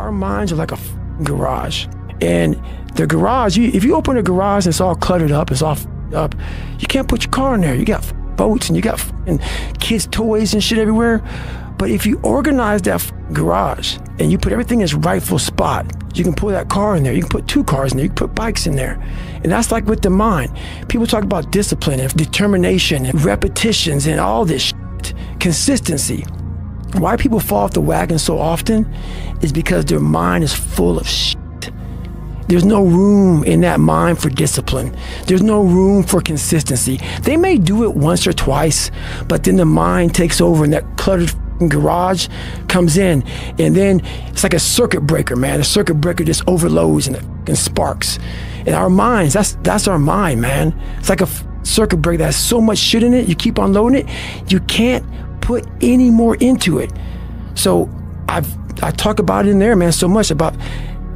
Our minds are like a garage. And the garage, if you open a garage and it's all cluttered up, it's all up, you can't put your car in there. You got boats and you got kids' toys and shit everywhere. But if you organize that garage and you put everything in its rightful spot, you can put that car in there. You can put 2 cars in there. You can put bikes in there. And that's like with the mind. People talk about discipline and determination and repetitions and all this shit. Consistency. Why people fall off the wagon so often is because their mind is full of shit. There's no room in that mind for discipline. There's no room for consistency. They may do it once or twice, but then the mind takes over and that cluttered garage comes in, and then it's like a circuit breaker, man. A circuit breaker just overloads and sparks. And our minds, that's our mind, man. It's like a circuit breaker that has so much shit in it, you keep on loading it, you can't put any more into it. So I talk about it in there, man, so much about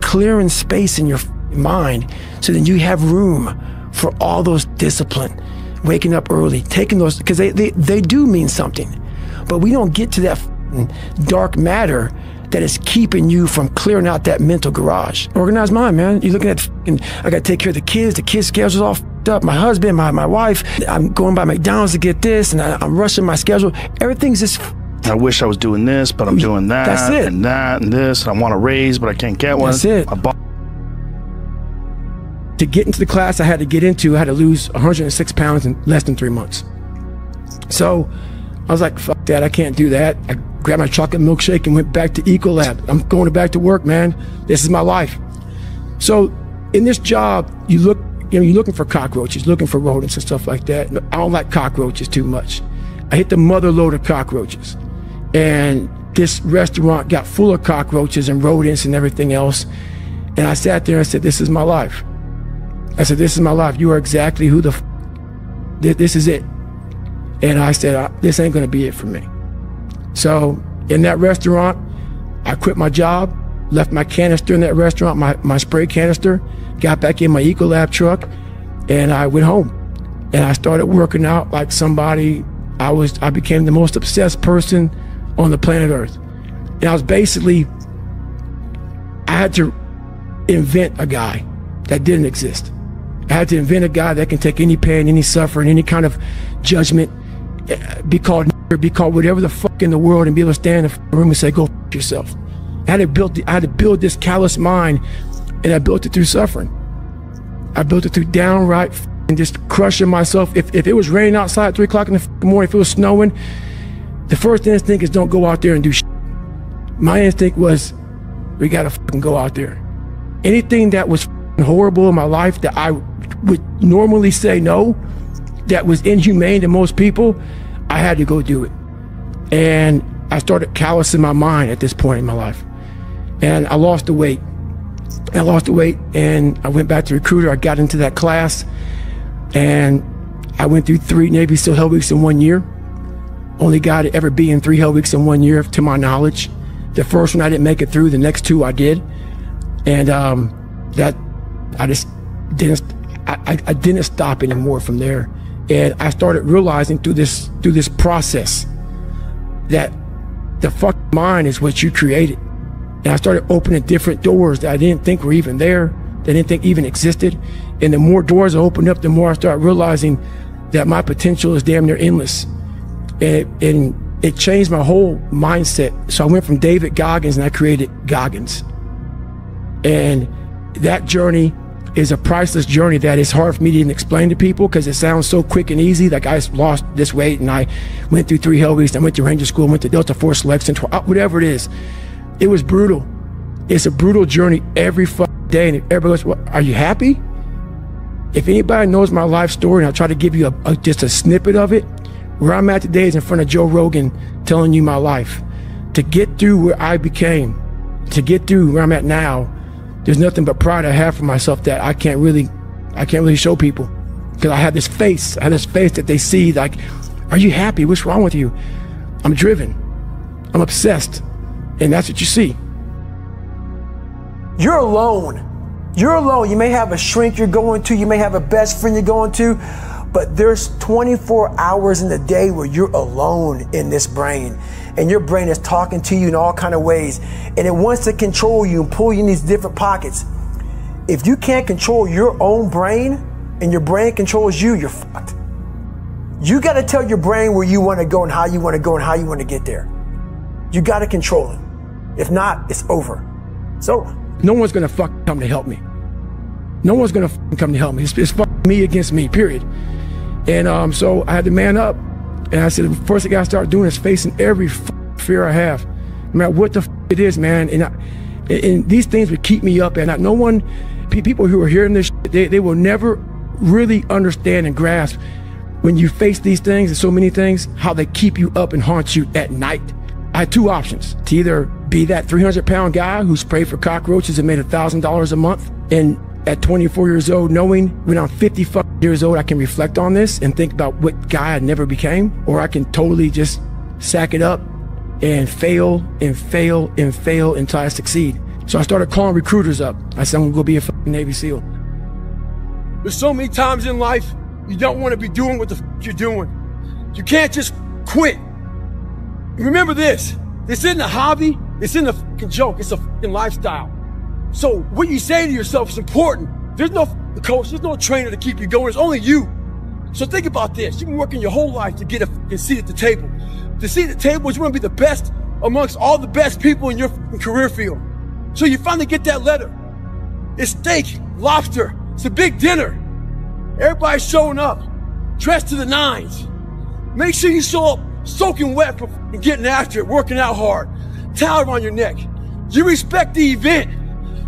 clearing space in your mind so then you have room for all those discipline, waking up early, taking those, because they do mean something. But we don't get to that dark matter that is keeping you from clearing out that mental garage. Organized mind, man. You're looking at, I got to take care of the kids schedule's all up. My husband, my wife, I'm going by McDonald's to get this, and I'm rushing my schedule. Everything's just. I wish I was doing this, but I'm doing that. That's it. And that and this. And I want a raise, but I can't get one. That's it. To get into the class I had to lose 106 pounds in less than 3 months. So I was like, fuck that, I can't do that. I grabbed my chocolate milkshake and went back to Ecolab. I'm going back to work, man. This is my life. So in this job, you're looking for cockroaches, looking for rodents and stuff like that. I don't like cockroaches too much. I hit the mother load of cockroaches. And this restaurant got full of cockroaches and rodents and everything else. And I sat there and said, this is my life. I said, this is my life. You are exactly who this is it. And I said, this ain't gonna be it for me. So in that restaurant, I quit my job, left my canister in that restaurant, my spray canister, got back in my Ecolab truck, and I went home. And I started working out like somebody, I became the most obsessed person on the planet Earth. And I was basically, I had to invent a guy that didn't exist. I had to invent a guy that can take any pain, any suffering, any kind of judgment, be called whatever the fuck in the world, and be able to stand in the room and say, go fuck yourself. I had to build this callous mind, and I built it through suffering. I built it through downright and just crushing myself. If it was raining outside at 3 o'clock in the morning, if it was snowing, the first instinct is don't go out there and do shit. My instinct was, we gotta fucking go out there. Anything that was horrible in my life that I would normally say no, that was inhumane to most people, I had to go do it. And I started callousing my mind at this point in my life. And I lost the weight. And I went back to recruiter. I got into that class, and I went through 3 Navy SEAL Hell Weeks in 1 year. Only guy to ever be in 3 Hell Weeks in 1 year, to my knowledge. The first one I didn't make it through. The next 2 I did. And that I just didn't. I didn't stop anymore from there. And I started realizing through this process that the fucking mind is what you created. And I started opening different doors that I didn't think were even there, that I didn't think even existed. And the more doors I opened up, the more I started realizing that my potential is damn near endless. And it changed my whole mindset. So I went from David Goggins and I created Goggins. And that journey is a priceless journey that is hard for me to even explain to people because it sounds so quick and easy. Like I lost this weight and I went through 3 Hell Weeks, I went to Ranger School, went to Delta Force Selection, whatever it is. It was brutal. It's a brutal journey every fucking day. And everybody goes, well, are you happy? If anybody knows my life story, and I'll try to give you just a snippet of it, where I'm at today is in front of Joe Rogan telling you my life. To get through where I became, to get through where I'm at now, there's nothing but pride I have for myself that I can't really show people. Because I have this face that they see like, are you happy? What's wrong with you? I'm driven. I'm obsessed. And that's what you see. You're alone. You're alone. You may have a shrink you're going to, you may have a best friend you're going to, but there's 24 hours in the day where you're alone in this brain. and your brain is talking to you in all kind of ways, and it wants to control you and pull you in these different pockets. If you can't control your own brain and your brain controls you, you're fucked. You got to tell your brain where you want to go and how you want to go and how you want to get there. You got to control it. If not, it's over. It's over. No one's going to fucking come to help me. No one's going to come to help me. It's fucking me against me, period. And so I had to man up. And I said, the first thing I got to start doing is facing every fear I have. No matter what the it is, man. And these things would keep me up. And no one, people who are hearing this, they will never really understand and grasp when you face these things and so many things, how they keep you up and haunt you at night. I had two options: to either be that 300-pound guy who sprayed for cockroaches and made $1,000 a month, and at 24 years old, knowing when I'm 50 years old, I can reflect on this and think about what guy I never became, or I can totally just sack it up and fail and fail and fail until I succeed. So I started calling recruiters up. I said, I'm gonna go be a fucking Navy SEAL. There's so many times in life you don't want to be doing what the you're doing. You can't just quit. Remember this isn't a hobby, it's in a fucking joke, it's a fucking lifestyle. So what you say to yourself is important. There's no coach, there's no trainer to keep you going, it's only you. So think about this, you've been working your whole life to get a seat at the table. The seat at the table is you want to be the best amongst all the best people in your career field. So you finally get that letter. It's steak, lobster, it's a big dinner. Everybody's showing up, dressed to the nines. Make sure you show up soaking wet for getting after it, working out hard, towel around your neck. You respect the event,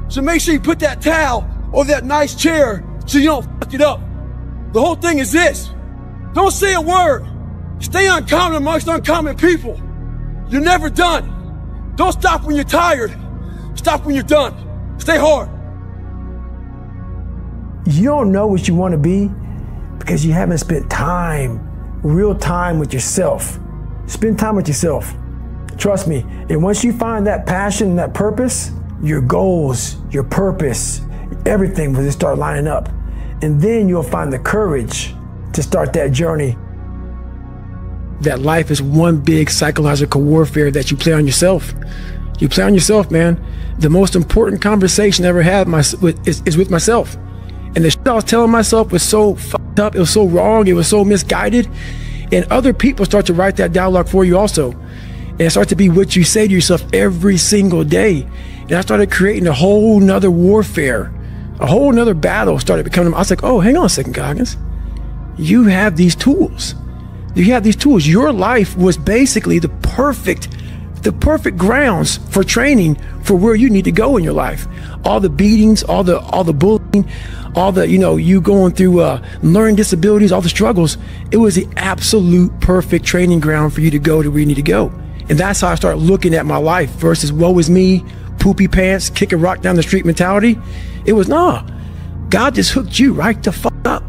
so make sure you put that towel or that nice chair so you don't fuck it up. The whole thing is this: don't say a word. Stay uncommon amongst uncommon people. You're never done. Don't stop when you're tired. Stop when you're done. Stay hard. You don't know what you want to be because you haven't spent time, real time with yourself. Spend time with yourself. Trust me. And once you find that passion and that purpose, your goals, your purpose, everything will just start lining up. And then you'll find the courage to start that journey. That life is one big psychological warfare that you play on yourself. You play on yourself, man. The most important conversation I ever had is with myself. And the shit I was telling myself was so fucked up, it was so wrong, it was so misguided. And other people start to write that dialogue for you also. And it starts to be what you say to yourself every single day. And I started creating a whole nother warfare, a whole nother battle started becoming. I was like, oh, hang on a second, Goggins. You have these tools. You have these tools. Your life was basically the perfect grounds for training for where you need to go in your life. All the beatings, all the bullying, all the, you going through learning disabilities, all the struggles. It was the absolute perfect training ground for you to go to where you need to go. And that's how I started looking at my life versus woe is me, poopy pants, kick a rock down the street mentality. It was, nah, God just hooked you right the fuck up.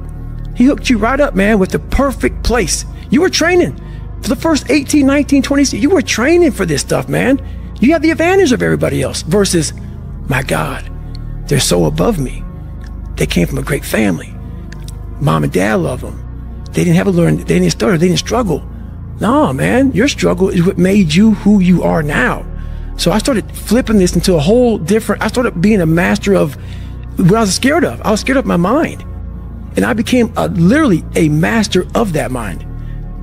He hooked you right up, man, with the perfect place. You were training for the first 18, 19, 20 years. You were training for this stuff, man. You have the advantage of everybody else versus, my God, they're so above me. They came from a great family. Mom and dad love them. They didn't have to learn, they didn't stutter, they didn't struggle. No, man, your struggle is what made you who you are now. So I started flipping this into a whole different, I started being a master of what I was scared of. I was scared of my mind. And I became literally a master of that mind.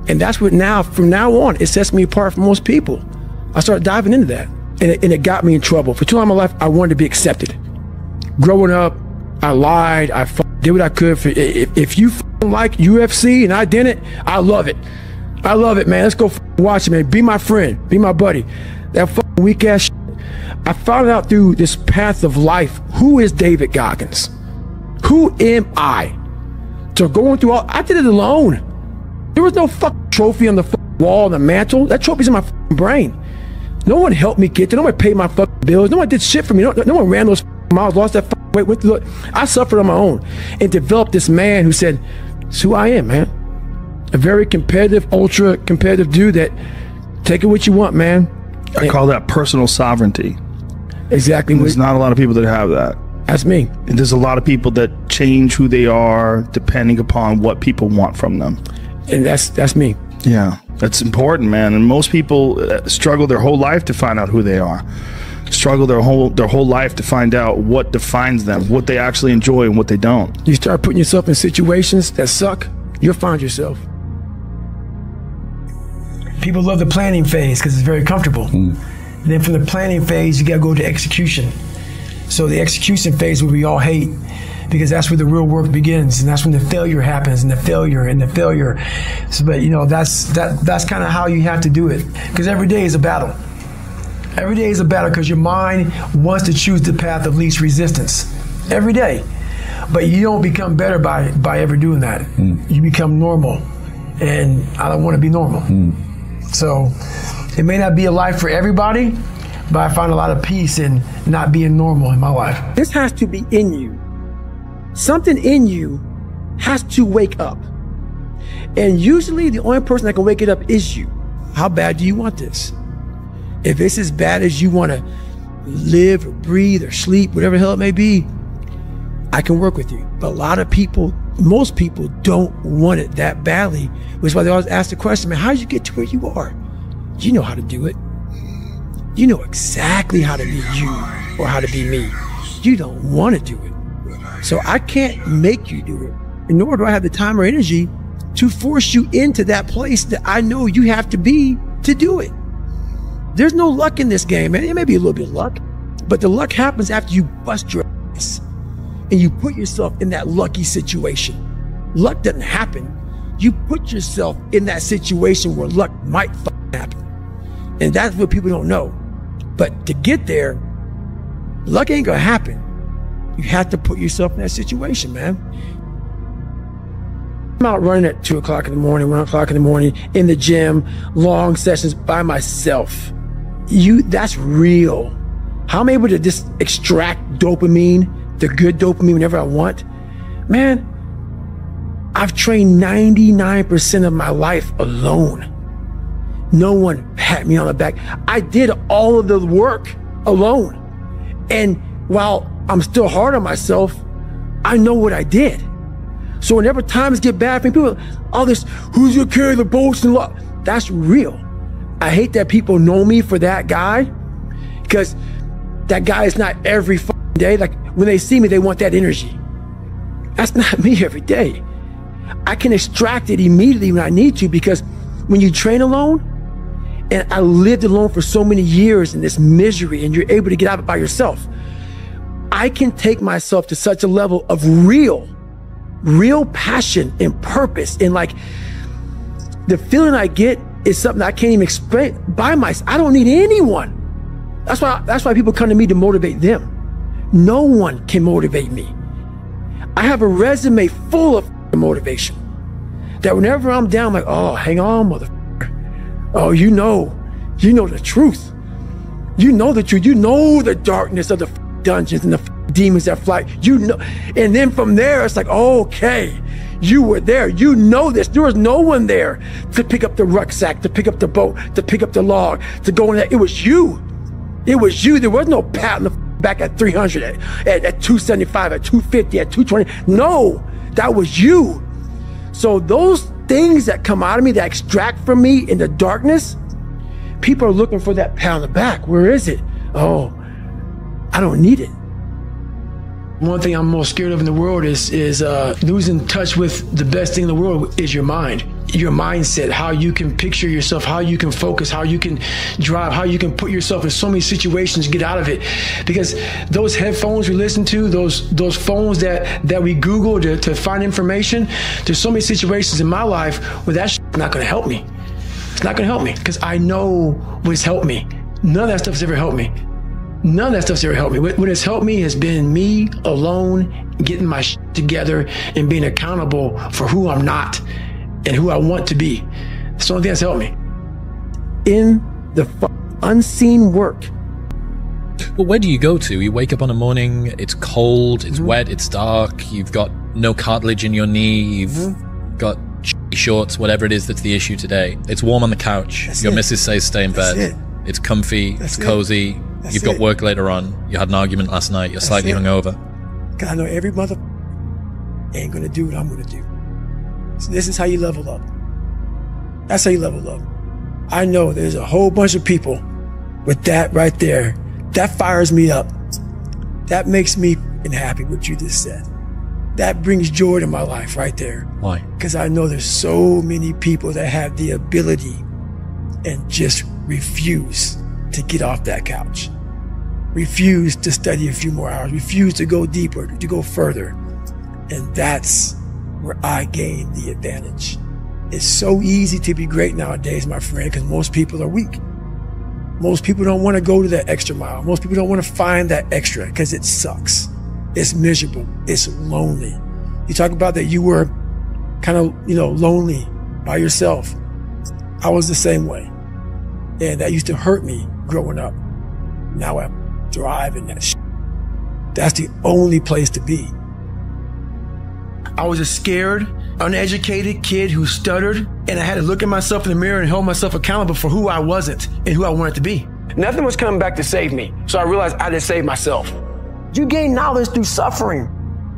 And that's what now, from now on, it sets me apart from most people. I started diving into that. And it got me in trouble. For too long in my life, I wanted to be accepted. Growing up, I lied, I did what I could. If you like UFC and I didn't, I love it. I love it, man. Let's go watch it, man. Be my friend, be my buddy. That weak ass shit. I found out through this path of life, who is David Goggins? Who am I? So going through all, I did it alone. There was no fucking trophy on the wall, on the mantle. That trophy's in my brain. No one helped me get there. No one paid my fucking bills. No one did shit for me. No one ran those miles, lost that weight. Look, I suffered on my own and developed this man who said, it's who I am, man. A very competitive, ultra competitive dude that take it what you want, man. I call that personal sovereignty. Exactly. There's not a lot of people that have that. That's me. And there's a lot of people that change who they are depending upon what people want from them. And that's me. Yeah, that's important, man. And most people struggle their whole life to find out who they are. Struggle their whole life to find out what defines them, what they actually enjoy and what they don't. You start putting yourself in situations that suck, you'll find yourself. People love the planning phase because it's very comfortable. And then from the planning phase, you got to go to execution. So the execution phase, what we all hate, because that's where the real work begins, and that's when the failure happens, and the failure. So, but you know, that's kind of how you have to do it, because every day is a battle. Every day is a battle because your mind wants to choose the path of least resistance every day, but you don't become better by ever doing that. You become normal, and I don't want to be normal. So it may not be a life for everybody, but I find a lot of peace in not being normal in my life. This has to be in you. Something in you has to wake up. And usually the only person that can wake it up is you. How bad do you want this? If it's as bad as you want to live or breathe or sleep, whatever the hell it may be, I can work with you. But a lot of people, most people don't want it that badly, which is why they always ask the question, man, how did you get to where you are? You know how to do it. You know exactly how to be you or how to be me. You don't want to do it. So I can't make you do it, nor do I have the time or energy to force you into that place that I know you have to be to do it. There's no luck in this game, man. It may be a little bit of luck, but the luck happens after you bust your ass and you put yourself in that lucky situation. Luck doesn't happen. You put yourself in that situation where luck might happen. And that's what people don't know. But to get there, luck ain't gonna happen. You have to put yourself in that situation, man. I'm out running at 2 o'clock in the morning, 1 o'clock in the morning, in the gym, long sessions by myself. That's real. How I'm able to just extract dopamine, the good dopamine whenever I want. Man, I've trained 99% of my life alone. No one pat me on the back. I did all of the work alone. And while I'm still hard on myself, I know what I did. So whenever times get bad for me, people, all this, who's gonna carry the boats and love? That's real. I hate that people know me for that guy, because that guy is not every day. Like when they see me, they want that energy. That's not me every day. I can extract it immediately when I need to, because when you train alone, and I lived alone for so many years in this misery, and you're able to get out of it by yourself, I can take myself to such a level of real passion and purpose. And like the feeling I get is something I can't even explain by myself. I don't need anyone. That's why people come to me to motivate them. No one can motivate me. I have a resume full of motivation that whenever I'm down, I'm like, oh, hang on, motherfucker. Oh, you know the truth. You know the truth. You know the darkness of the dungeons and the demons that fly. You know, and then from there, it's like, okay, you were there. You know this. There was no one there to pick up the rucksack, to pick up the boat, to pick up the log, to go in there. It was you. It was you. There was no pat on the back at 300, at 275, at 250, at 220. No, that was you. So those things that come out of me, that extract from me in the darkness, people are looking for that pat on the back. Where is it? Oh, I don't need it. One thing I'm most scared of in the world is losing touch with the best thing in the world is your mind. Your mindset, how you can picture yourself, how you can focus, how you can drive, how you can put yourself in so many situations, get out of it. Because those headphones we listen to, those phones that we Google to find information, there's so many situations in my life where that's not gonna help me. It's not gonna help me, because I know what's helped me. None of that stuff's ever helped me. None of that stuff's ever helped me. What has helped me has been me alone, getting my shit together and being accountable for who I'm not and who I want to be. It's the only thing that's helped me. In the unseen work. Well, where do you go to? You wake up on a morning, it's cold, it's wet, it's dark, you've got no cartilage in your knee, you've got shorts, whatever it is that's the issue today. It's warm on the couch. Your missus says stay in bed. It's comfy, it's cozy. You've got work later on. You had an argument last night. You're slightly hungover. God, I know every mother ain't gonna do what I'm gonna do. So this is how you level up. That's how you level up. I know there's a whole bunch of people with that right there. That fires me up. That makes me happy what you just said. That brings joy to my life right there. Why? Because I know there's so many people that have the ability and just refuse to get off that couch. Refuse to study a few more hours. Refuse to go deeper, to go further. And that's where I gain the advantage. It's so easy to be great nowadays, my friend, because most people are weak. Most people don't want to go to that extra mile. Most people don't want to find that extra because it sucks. It's miserable. It's lonely. You talk about that you were kind of, lonely by yourself. I was the same way. And that used to hurt me growing up. Now I thrive in that shit. That's the only place to be. I was a scared, uneducated kid who stuttered, and I had to look at myself in the mirror and hold myself accountable for who I wasn't and who I wanted to be. Nothing was coming back to save me, so I realized I had to save myself. You gain knowledge through suffering.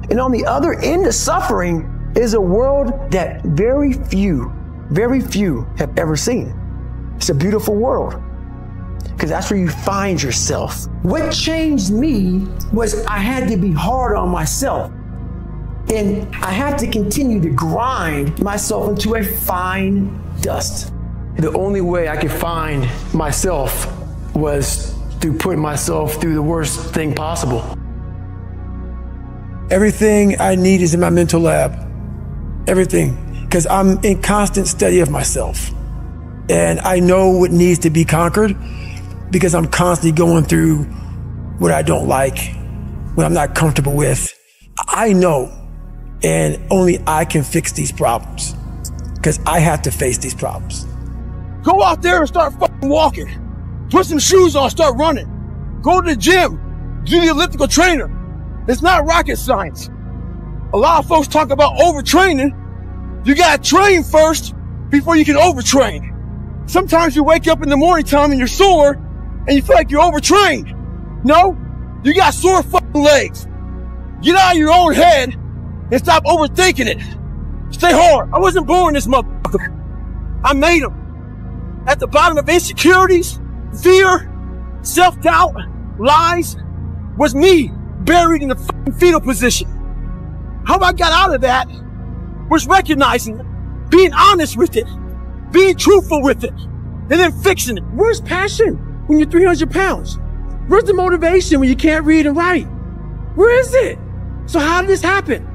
And on the other end of suffering is a world that very few have ever seen. It's a beautiful world, because that's where you find yourself. What changed me was I had to be hard on myself. And I had to continue to grind myself into a fine dust. The only way I could find myself was through putting myself through the worst thing possible. Everything I need is in my mental lab. Everything. Because I'm in constant study of myself. And I know what needs to be conquered because I'm constantly going through what I don't like, what I'm not comfortable with. I know. And only I can fix these problems because I have to face these problems. Go out there and start fucking walking. Put some shoes on, start running. Go to the gym, do the elliptical trainer. It's not rocket science. A lot of folks talk about overtraining. You gotta train first before you can overtrain. Sometimes you wake up in the morning time and you're sore and you feel like you're overtrained. No, you got sore fucking legs. Get out of your own head and stop overthinking it. Stay hard. I wasn't born this motherfucker. I made them. At the bottom of insecurities, fear, self-doubt, lies, was me buried in the fucking fetal position. How I got out of that was recognizing it, being honest with it, being truthful with it, and then fixing it. Where's passion when you're 300 pounds? Where's the motivation when you can't read and write? Where is it? So how did this happen?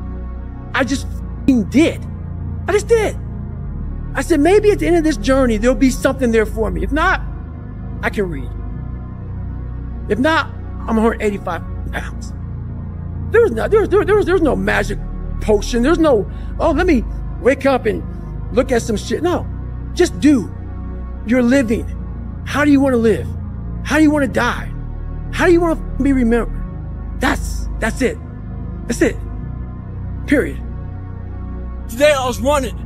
I just did. I just did. I said, maybe at the end of this journey, there'll be something there for me. If not, I can read. If not, I'm 185 pounds. There was no magic potion. There's no, let me wake up and look at some shit. No, just do. You're living. How do you want to live? How do you want to die? How do you want to be remembered? That's it. That's it. Period. Today I was running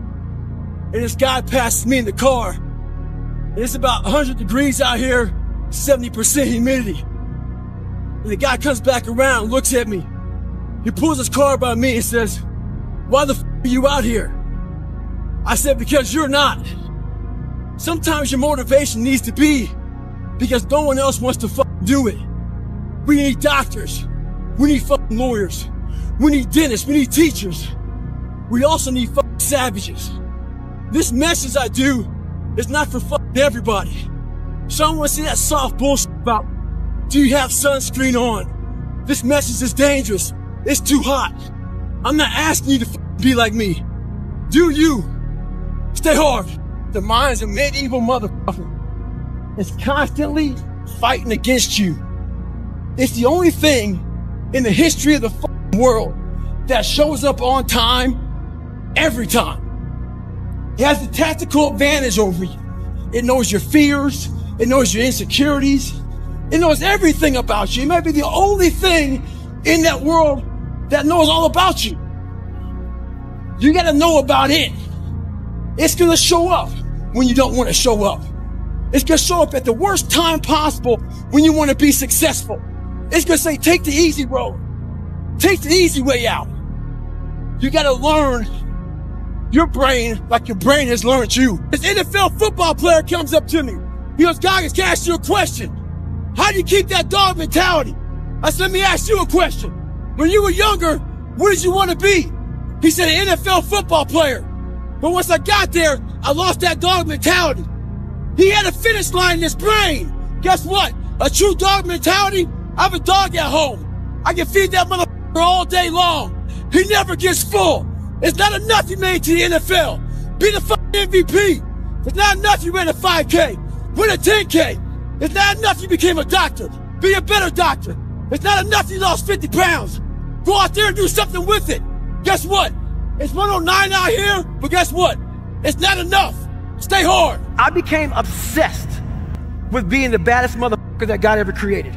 and this guy passes me in the car and it's about 100 degrees out here, 70% humidity. And the guy comes back around, looks at me. He pulls his car by me and says, "Why the f are you out here?" I said, "Because you're not." Sometimes your motivation needs to be because no one else wants to fucking do it. We need doctors. We need fucking lawyers. We need dentists. We need teachers. We also need fucking savages. This message I do is not for fucking everybody. Someone wants to see that soft bullshit about, do you have sunscreen on? This message is dangerous. It's too hot. I'm not asking you to fucking be like me. Do you? Stay hard. The mind's a medieval motherfucker. It's constantly fighting against you. It's the only thing in the history of the fucking world that shows up on time every time. It has the tactical advantage over you. It knows your fears. It knows your insecurities. It knows everything about you. It might be the only thing in that world that knows all about you. You gotta know about it. It's gonna show up when you don't want to show up. It's gonna show up at the worst time possible when you want to be successful. It's gonna say, take the easy road. Take the easy way out. You gotta learn your brain like your brain has learned you. This NFL football player comes up to me. He goes, Goggins, can I ask you a question? How do you keep that dog mentality? I said, let me ask you a question. When you were younger, what did you want to be? He said, an NFL football player. But once I got there, I lost that dog mentality. He had a finish line in his brain. Guess what? A true dog mentality, I have a dog at home. I can feed that motherfucker all day long. He never gets full. It's not enough you made to the NFL. Be the fucking MVP. It's not enough you ran a 5K. Win a 10K. It's not enough you became a doctor. Be a better doctor. It's not enough you lost 50 pounds. Go out there and do something with it. Guess what? It's 109 out here, but guess what? It's not enough. Stay hard. I became obsessed with being the baddest motherfucker that God ever created.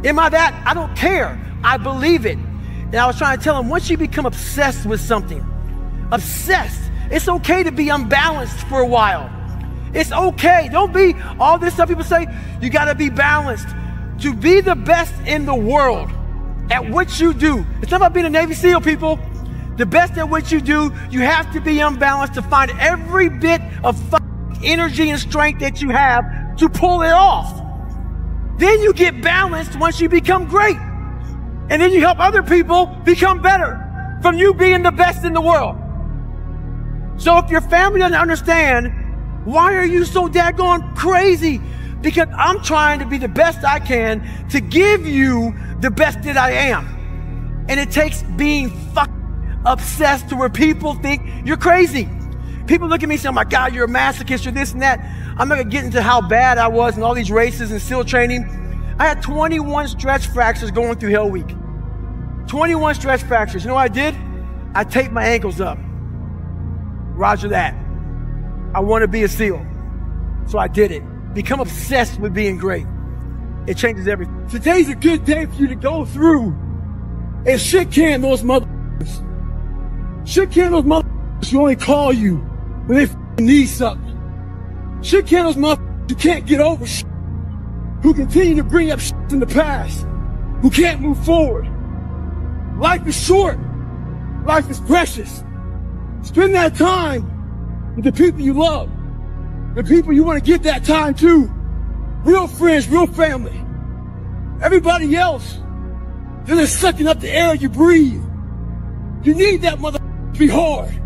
Am I that? I don't care. I believe it. And I was trying to tell him, once you become obsessed with something, obsessed, it's okay to be unbalanced for a while. It's okay. Don't be all this stuff people say, you gotta be balanced. To be the best in the world at what you do, it's not about being a Navy SEAL, people. The best at what you do, you have to be unbalanced to find every bit of energy and strength that you have to pull it off. Then you get balanced once you become great. And then you help other people become better from you being the best in the world. So if your family doesn't understand, why are you so daggone crazy? Because I'm trying to be the best I can to give you the best that I am. And it takes being obsessed to where people think you're crazy. People look at me and say, oh my God, you're a masochist, you're this and that. I'm not gonna get into how bad I was in all these races and SEAL training. I had 21 stretch fractures going through Hell Week. 21 stretch fractures. You know what I did? I taped my ankles up. Roger that. I want to be a SEAL. So I did it. Become obsessed with being great. It changes everything. Today's a good day for you to go through and shit can those motherfuckers. Shit can those motherfuckers who only call you when they need something. Shit can those motherfuckers who can't get over shit. Who continue to bring up shit in the past. Who can't move forward. Life is short. Life is precious. Spend that time with the people you love. The people you want to give that time to. Real friends, real family. Everybody else, they're just sucking up the air you breathe. You need that motherfucker to be hard.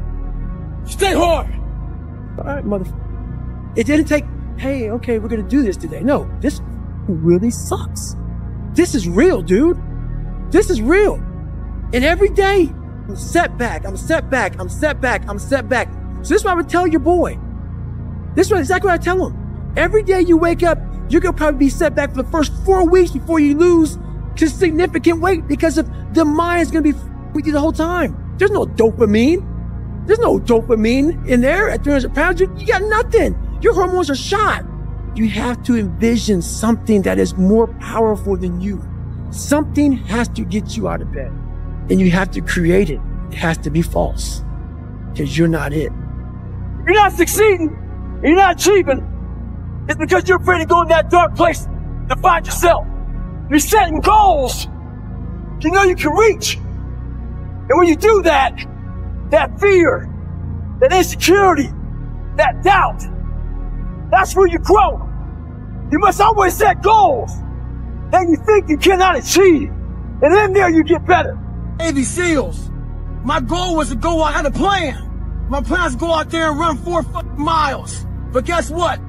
Stay hard. All right, motherfucker. It didn't take, hey, okay, we're going to do this today. No, this really sucks. This is real, dude. This is real. And every day, I'm setback, I'm setback, I'm setback, I'm setback. So this is what I would tell your boy. This is exactly what I tell him. Every day you wake up, you're going to probably be set back for the first 4 weeks before you lose significant weight because of the mind is going to be with you the whole time. There's no dopamine. There's no dopamine in there at 300 pounds. You got nothing. Your hormones are shot. You have to envision something that is more powerful than you. Something has to get you out of bed. And you have to create it. It has to be false. Because you're not it. If you're not succeeding, and you're not achieving, it's because you're afraid to go in that dark place to find yourself. You're setting goals you know you can reach. And when you do that, that fear, that insecurity, that doubt, that's where you grow. You must always set goals that you think you cannot achieve. And then there you get better. Navy SEALs, my goal was to go out, I had a plan. My plan was to go out there and run 4 miles. But guess what?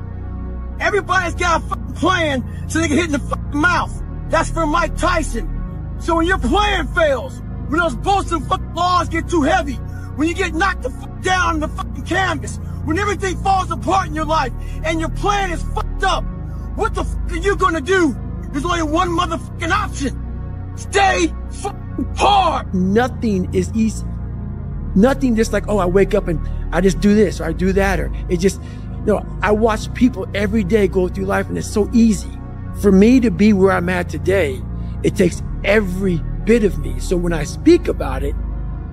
Everybody's got a plan so they can hit in the mouth. That's for Mike Tyson. So when your plan fails, when those bolts and laws get too heavy, when you get knocked the down on the canvas, when everything falls apart in your life and your plan is fucked up, what the are you gonna do? There's only one motherfucking option. Stay hard. Nothing is easy. Nothing just like, oh, I wake up and I just do this or I do that, or it just, no, I watch people every day go through life and it's so easy. For me to be where I'm at today, it takes every bit of me. So when I speak about it,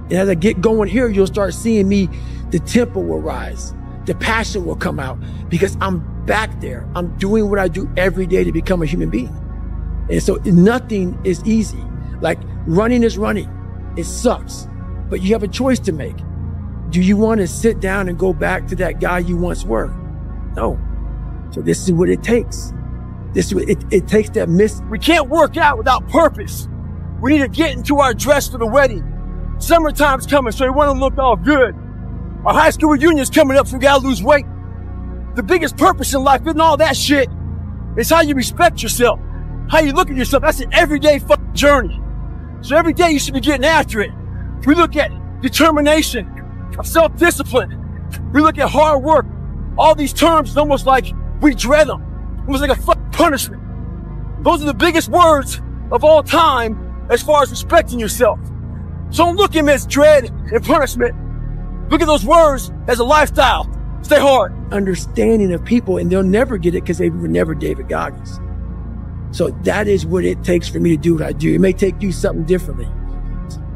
and as I get going here, you'll start seeing me, the tempo will rise, the passion will come out because I'm back there. I'm doing what I do every day to become a human being. And so nothing is easy. Like running is running. It sucks, but you have a choice to make. Do you want to sit down and go back to that guy you once were? No. So this is what it takes. It takes that We can't work out without purpose. We need to get into our dress for the wedding. Summertime's coming, so we want to look all good. Our high school reunion's coming up, so we gotta lose weight. The biggest purpose in life isn't all that shit. It's how you respect yourself, how you look at yourself. That's an everyday fucking journey. So every day you should be getting after it. We look at determination, self-discipline. We look at hard work. All these terms, it's almost like we dread them. Almost like a fucking punishment. Those are the biggest words of all time as far as respecting yourself. So don't look at them as dread and punishment. Look at those words as a lifestyle. Stay hard. Understanding of people, and they'll never get it because they were never David Goggins. So that is what it takes for me to do what I do. It may take you something differently.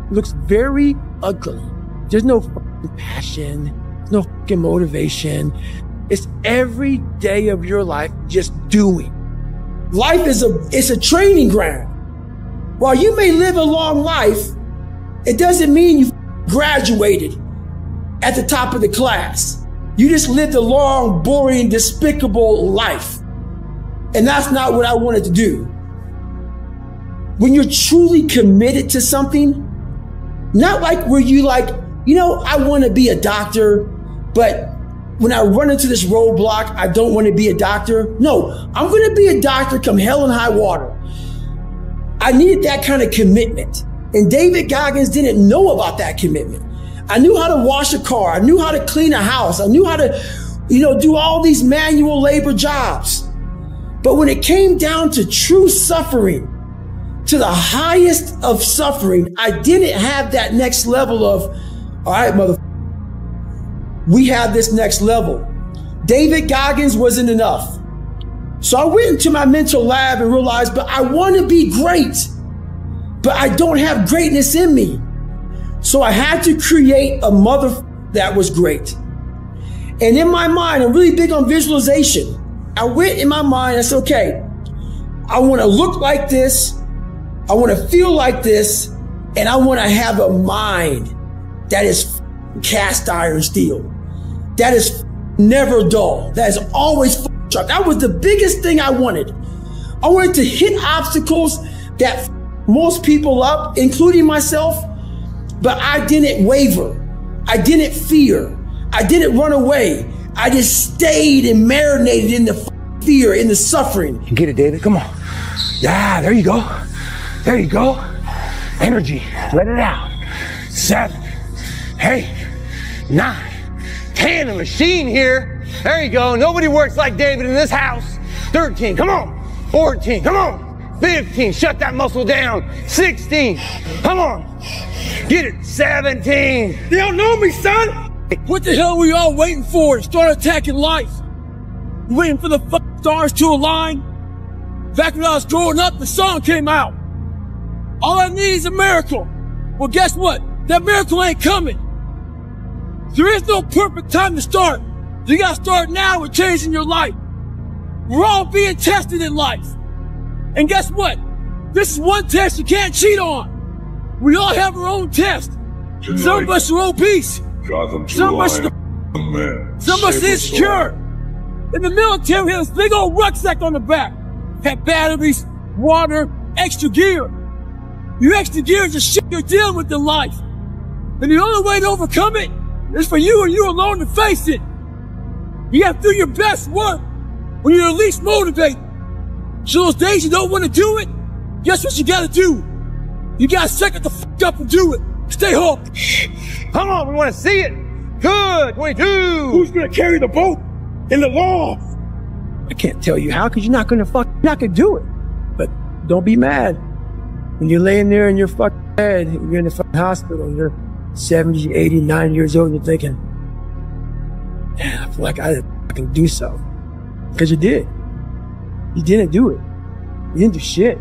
It looks very ugly. There's no fucking passion, no fucking motivation. It's every day of your life just doing. Life is a training ground. While you may live a long life, it doesn't mean you graduated at the top of the class. You just lived a long, boring, despicable life. And that's not what I wanted to do. When you're truly committed to something, not like where you like, you know, I want to be a doctor, but when I run into this roadblock, I don't want to be a doctor. No, I'm going to be a doctor come hell and high water. I needed that kind of commitment. And David Goggins didn't know about that commitment. I knew how to wash a car. I knew how to clean a house. I knew how to, do all these manual labor jobs. But when it came down to true suffering, to the highest of suffering, I didn't have that next level of, all right, motherfucker, we have this next level. David Goggins wasn't enough. So I went into my mental lab and realized, but I want to be great, but I don't have greatness in me. So I had to create a mother that was great. And in my mind, I'm really big on visualization. I went in my mind, I said, okay, I want to look like this. I want to feel like this. And I want to have a mind that is cast iron steel. That is never dull. That is always sharp. That was the biggest thing I wanted. I wanted to hit obstacles that most people up, including myself, but I didn't waver. I didn't fear. I didn't run away. I just stayed and marinated in the fear, in the suffering. You get it, David? Come on. Yeah, there you go. There you go. Energy. Let it out. 7, 8, 9, 10. A machine here. There you go. Nobody works like David in this house. 13. Come on. 14. Come on. 15. Shut that muscle down. 16. Come on. Get it. 17. They don't know me, son. What the hell are we all waiting for to start attacking life? You waiting for the fucking stars to align? Back when I was growing up, the song came out. All I need is a miracle. Well, guess what? That miracle ain't coming. There is no perfect time to start. You gotta start now with changing your life. We're all being tested in life. And guess what? This is one test you can't cheat on. We all have our own test. Tonight, some of us are obese. Some of us are insecure. In the military, we have this big old rucksack on the back. Had batteries, water, extra gear. Your extra gear is the shit you're dealing with in life. And the only way to overcome it is for you and you alone to face it. You have to do your best work when you're least motivated. So those days you don't want to do it, guess what you gotta do? You gotta suck it the fuck up and do it. Stay home. Come on, we want to see it. Good. 22. Who's gonna carry the boat in the law? I can't tell you how, because you're not gonna do it. But don't be mad. When you're laying there in your fucking bed, you're in the fucking hospital, and you're 70, 80, 90 years old, and you're thinking, man, I feel like I can do so. Because you did. You didn't do it. You didn't do shit.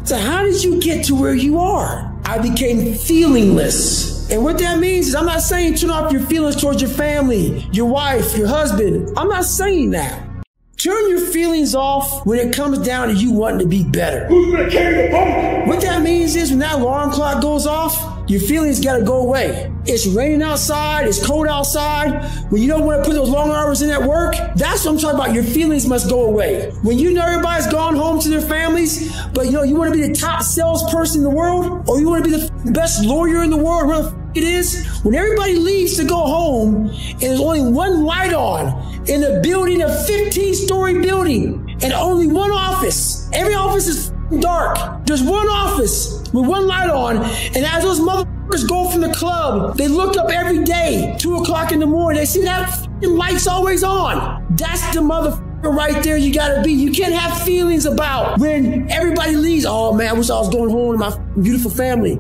So how did you get to where you are? I became feelingless. And what that means is I'm not saying turn off your feelings towards your family, your wife, your husband. I'm not saying that. Turn your feelings off when it comes down to you wanting to be better. Who's gonna carry the boat? What that means is when that alarm clock goes off, Your feelings gotta go away. It's raining outside, it's cold outside. When you don't want to put those long hours in at work, that's what I'm talking about. Your feelings must go away. When you know everybody's gone home to their families, but you want to be the top salesperson in the world, or you want to be the best lawyer in the world, whatever the it is, when everybody leaves to go home and there's only one light on in a building, a 15-story building, and only one office. Every office is dark. There's one office with one light on, and as those motherfuckers go from the club, they look up every day, 2 o'clock in the morning, they see that light's always on. That's the motherfucker right there you gotta be. You can't have feelings about when everybody leaves. Oh man, I wish I was going home to my beautiful family.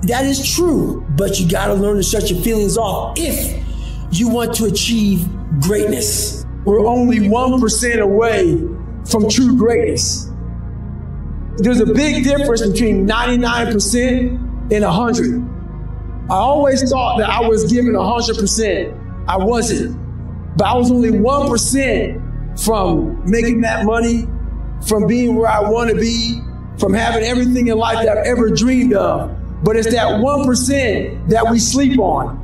That is true, but you gotta learn to shut your feelings off if you want to achieve greatness. We're only 1% away from true greatness. There's a big difference between 99% and 100. I always thought that I was giving 100%. I wasn't. But I was only 1% from making that money, from being where I want to be, from having everything in life that I've ever dreamed of. But it's that 1% that we sleep on.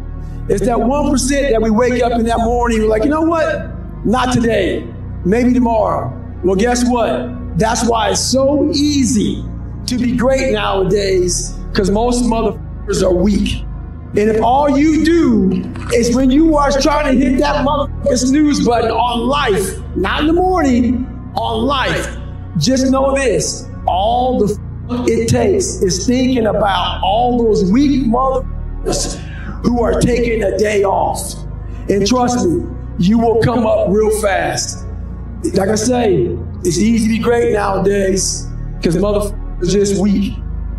It's that 1% that we wake up in that morning, we're like, you know what? Not today. Maybe tomorrow. Well, guess what? That's why it's so easy to be great nowadays, because most motherfuckers are weak. And if all you do is when you are trying to hit that motherfucking snooze button on life, not in the morning, on life, just know this, all the it takes is thinking about all those weak motherfuckers who are taking a day off. And trust me, you will come up real fast. Like I say, it's easy to be great nowadays because motherfuckers are just weak,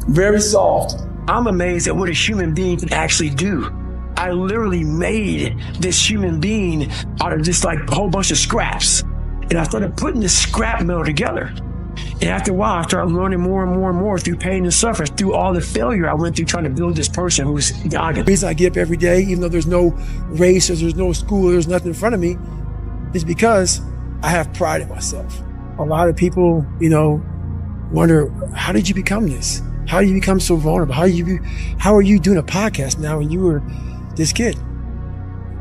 very soft. I'm amazed at what a human being can actually do. I literally made this human being out of just like a whole bunch of scraps. And I started putting this scrap metal together. And after a while, I started learning more and more and more through pain and suffering, through all the failure I went through trying to build this person who's Goggins. The reason I get up every day, even though there's no race or there's no school, or there's nothing in front of me, is because I have pride in myself. A lot of people, wonder, how did you become this? How do you become so vulnerable? How are you doing a podcast now when you were this kid?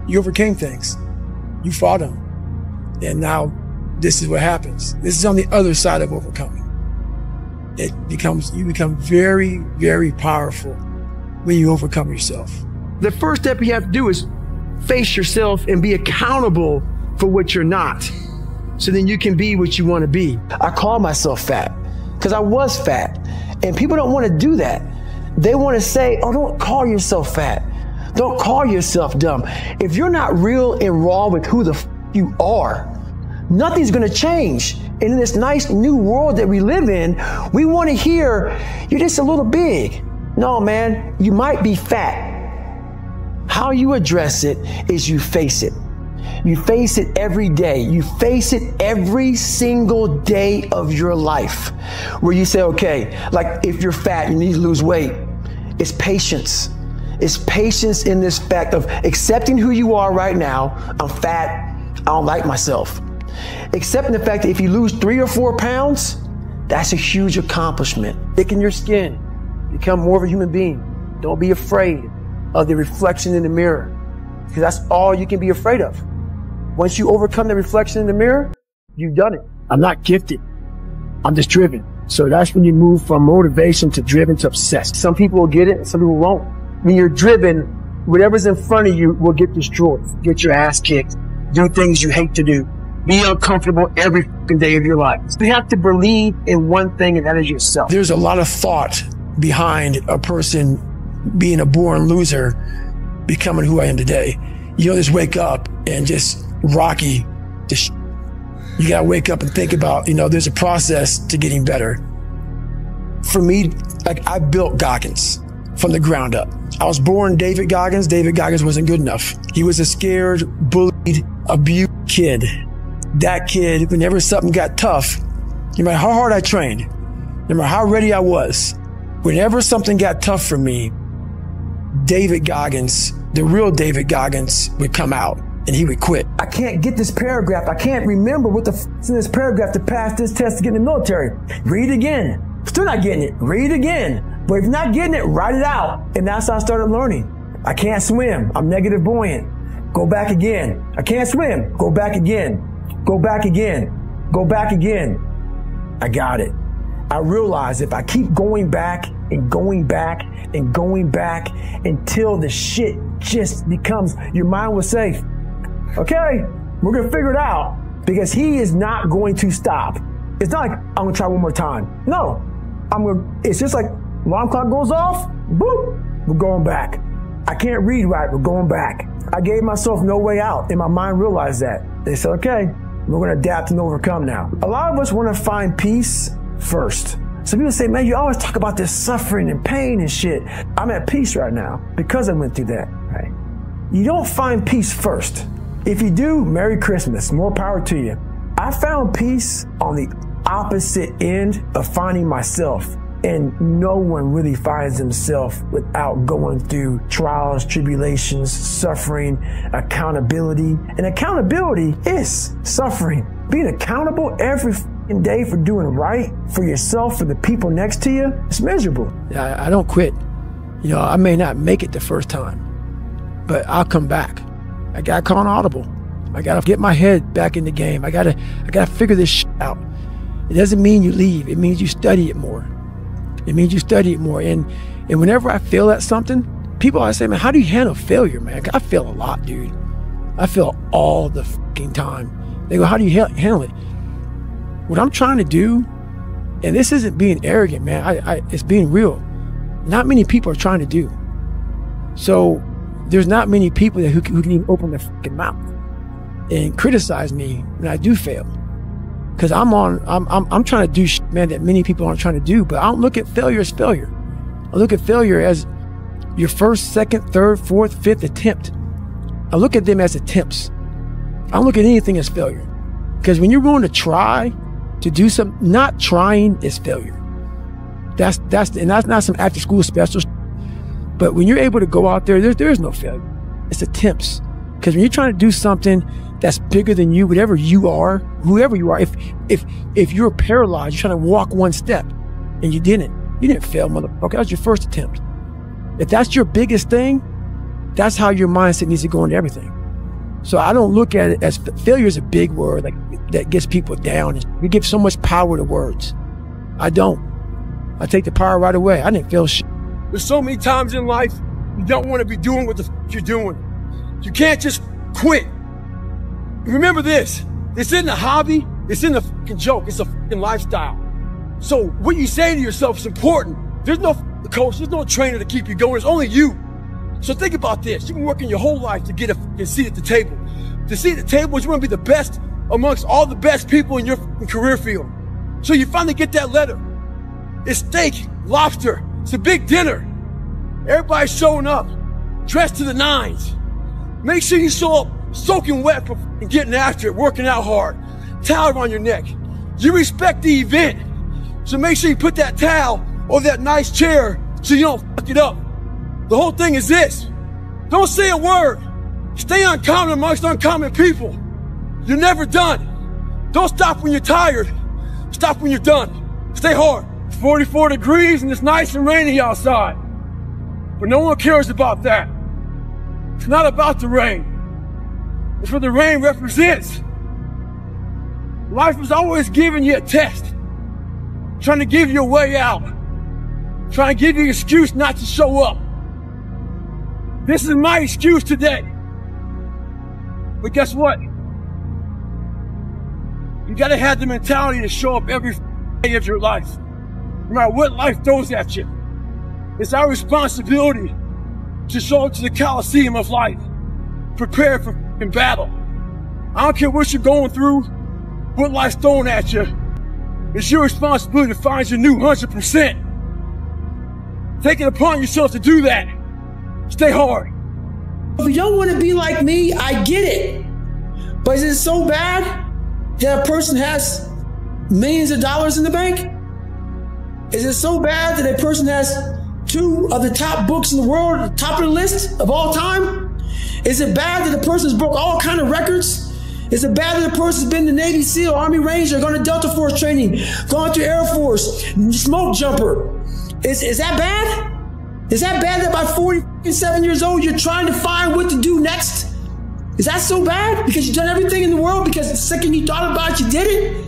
You overcame things. You fought them. And now this is what happens. This is on the other side of overcoming. You become very, very powerful when you overcome yourself. The first step you have to do is face yourself and be accountable for what you're not. So then you can be what you want to be. I call myself fat because I was fat. And people don't want to do that. They want to say, oh, don't call yourself fat. Don't call yourself dumb. If you're not real and raw with who the f you are, nothing's going to change. And in this nice new world that we live in, we want to hear, you're just a little big. No, man, you might be fat. How you address it is you face it. You face it every day. You face it every single day of your life where you say, okay, like if you're fat, you need to lose weight. It's patience. It's patience in this fact of accepting who you are right now. I'm fat. I don't like myself. Accepting the fact that if you lose 3 or 4 pounds, that's a huge accomplishment. Thicken your skin. Become more of a human being. Don't be afraid of the reflection in the mirror, because that's all you can be afraid of. Once you overcome the reflection in the mirror, you've done it. I'm not gifted. I'm just driven. So that's when you move from motivation to driven to obsessed. Some people will get it, some people won't. When you're driven, whatever's in front of you will get destroyed. Get your ass kicked. Do things you hate to do. Be uncomfortable every fucking day of your life. You have to believe in one thing, and that is yourself. There's a lot of thought behind a person being a born loser, becoming who I am today. You don't just wake up and just Rocky, you gotta wake up and think about, there's a process to getting better. For me, like I built Goggins from the ground up. I was born David Goggins. David Goggins wasn't good enough. He was a scared, bullied, abused kid. That kid, whenever something got tough, no matter how hard I trained, no matter how ready I was, whenever something got tough for me, David Goggins, the real David Goggins, would come out. And he would quit. I can't get this paragraph. I can't remember what the f***'s in this paragraph to pass this test to get in the military. Read again. Still not getting it. Read again. But if you're not getting it, write it out. And that's how I started learning. I can't swim. I'm negative buoyant. Go back again. I can't swim. Go back again. Go back again. Go back again. I got it. I realized if I keep going back and going back and going back until the shit just becomes, your mind was safe. Okay, we're going to figure it out, because he is not going to stop. It's not like I'm going to try one more time. No, it's just like alarm clock goes off, boop, we're going back. I can't read right, we're going back. I gave myself no way out, and my mind realized that. They said, okay, we're going to adapt and overcome now. A lot of us want to find peace first. Some people say, man, you always talk about this suffering and pain and shit. I'm at peace right now because I went through that, right? You don't find peace first. If you do, Merry Christmas, more power to you. I found peace on the opposite end of finding myself. And no one really finds himself without going through trials, tribulations, suffering, accountability. And accountability is suffering. Being accountable every day for doing right for yourself, for the people next to you, it's miserable. I don't quit. You know, I may not make it the first time, but I'll come back. I gotta call an audible. I gotta get my head back in the game. I gotta figure this shit out. It doesn't mean you leave. It means you study it more. It means you study it more. And whenever I fail at something, people always say, man, how do you handle failure, man? I fail a lot, dude. I fail all the fucking time. They go, how do you handle it? What I'm trying to do, and this isn't being arrogant, man, it's being real. Not many people are trying to do. So there's not many people who can even open their fucking mouth and criticize me when I do fail. Because I'm trying to do shit, man, that many people aren't trying to do. But I don't look at failure as failure. I look at failure as your first, second, third, fourth, fifth attempt. I look at them as attempts. I don't look at anything as failure. Because when you're willing to try to do something, not trying is failure. That's not some after school special. But when you're able to go out there, there is no failure. It's attempts. Because when you're trying to do something that's bigger than you, whatever you are, whoever you are, if you're paralyzed, you're trying to walk one step and you didn't fail, motherfucker. That was your first attempt. If that's your biggest thing, that's how your mindset needs to go into everything. So I don't look at it as failure is a big word like that gets people down. We give so much power to words. I don't. I take the power right away. I didn't feel shit. There's so many times in life you don't want to be doing what the f you're doing. You can't just quit. Remember this. This isn't a hobby. This isn't a fucking joke. It's a fucking lifestyle. So what you say to yourself is important. There's no coach. There's no trainer to keep you going. It's only you. So think about this. You've been working your whole life to get a seat at the table. To sit at the table, you want to be the best amongst all the best people in your career field. So you finally get that letter. It's steak, lobster. It's a big dinner. Everybody's showing up, dressed to the nines. Make sure you show up soaking wet from getting after it, working out hard, towel around your neck. You respect the event, so make sure you put that towel over that nice chair so you don't fuck it up. The whole thing is this. Don't say a word. Stay uncommon amongst uncommon people. You're never done. Don't stop when you're tired. Stop when you're done. Stay hard. It's 44 degrees and it's nice and rainy outside. But no one cares about that. It's not about the rain. It's what the rain represents. Life is always giving you a test. Trying to give you a way out. Trying to give you an excuse not to show up. This is my excuse today. But guess what? You gotta have the mentality to show up every day of your life. No matter what life throws at you. It's our responsibility to show up to the Coliseum of life. Prepared for battle. I don't care what you're going through, what life's throwing at you. It's your responsibility to find your new 100%. Take it upon yourself to do that. Stay hard. If you don't want to be like me, I get it. But is it so bad that a person has millions of dollars in the bank? Is it so bad that a person has 2 of the top books in the world, at the top of the list of all time? Is it bad that a person's broke all kind of records? Is it bad that a person's been in the Navy SEAL, Army Ranger, gone to Delta Force training, gone to Air Force, smoke jumper, Is that bad? Is that bad that by 47 years old, you're trying to find what to do next? Is that so bad? Because you've done everything in the world, because the second you thought about it, you did it?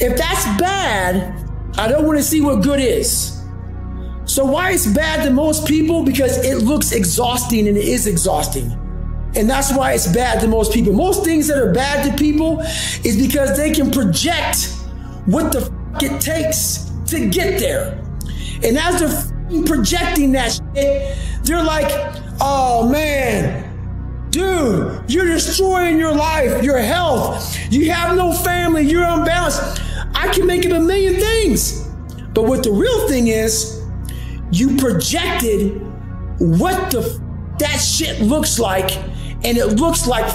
If that's bad, I don't want to see what good is. So why it's bad to most people? Because it looks exhausting, and it is exhausting. And that's why it's bad to most people. Most things that are bad to people is because they can project what the fuck it takes to get there. And as they're projecting that shit, they're like, oh man, dude, you're destroying your life, your health. You have no family, you're unbalanced. I can make it a million things. But what the real thing is, you projected what that shit looks like, and it looks like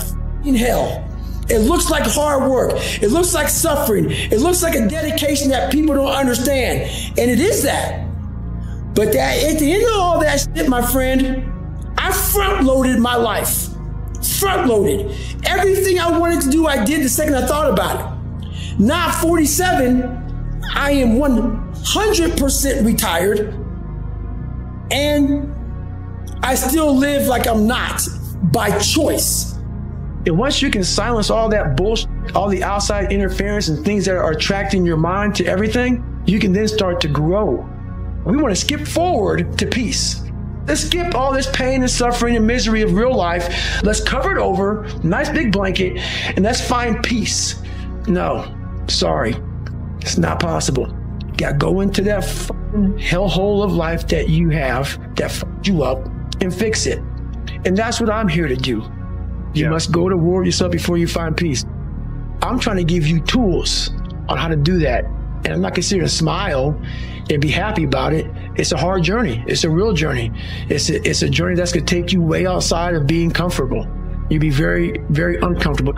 hell. It looks like hard work. It looks like suffering. It looks like a dedication that people don't understand. And it is that. But that, at the end of all that shit, my friend, I front-loaded my life. Front-loaded. Everything I wanted to do, I did the second I thought about it. Now at 47, I am 100% retired. And I still live like I'm not, by choice. And once you can silence all that bullshit, all the outside interference and things that are attracting your mind to everything, you can then start to grow. We want to skip forward to peace. Let's skip all this pain and suffering and misery of real life. Let's cover it over, nice big blanket, and let's find peace. No, sorry, it's not possible. You got to go into that hellhole of life that you have that fucked you up and fix it. And that's what I'm here to do. You must go to war with yourself before you find peace. I'm trying to give you tools on how to do that. And I'm not considering to smile and be happy about it. It's a hard journey. It's a real journey. It's a journey that's going to take you way outside of being comfortable. You'll be very, very uncomfortable.